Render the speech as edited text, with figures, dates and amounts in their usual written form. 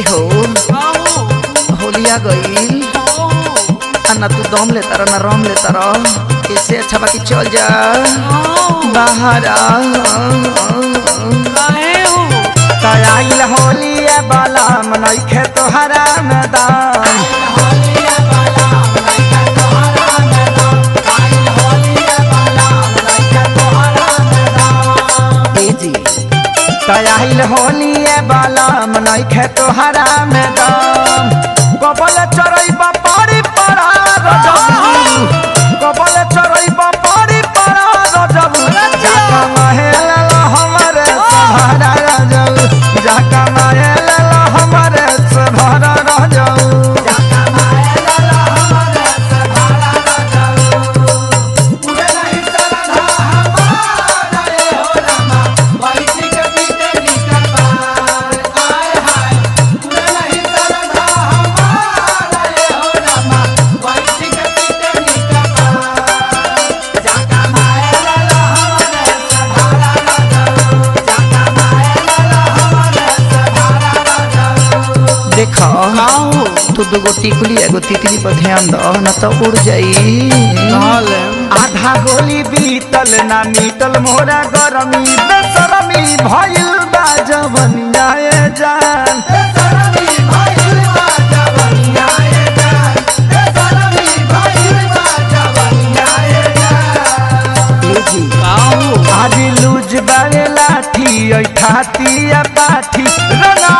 हो होलिया गईल ना तू दम लेता रह ना रम लेता रह इससे अच्छा बाकी चल जा बाहर आइल होलिया बाला मनई खे तोहरा मैदान आइल होलिया बाला मनई खे तोहरा मैदान कबल चरई बापारी पड़ा रजबू कबल चरई बापारी पड़ा रजबू जाका महल हमरे सहारा रजबू जाका महल हमरे सहारा रजबू जाका महल हमरे सहारा रजबू पूरे नहीं सरधा हमारा रे हो रामा बैठी के बीते निकल बार आए हाय पूरे नहीं सरधा हमारा रे हो रामा बैठी के बीते निकल बार जाका महल हमरे सहारा रजबू जाका महल हमरे सहारा रजबू देखो तू दुगो टिकुली एगो तितली पर ध्यान दो न तो उड़ जाई आधा गोली बीतल ना मीतल मोरा गरमी बेसरमी भइल बा जवनिया ए जान बेसरमी भइल बा जवनिया ए जान बेसरमी भइल बा जवनिया ए जान आज लूज बारे लाठी ओइ ठाती आ पाठी रंगा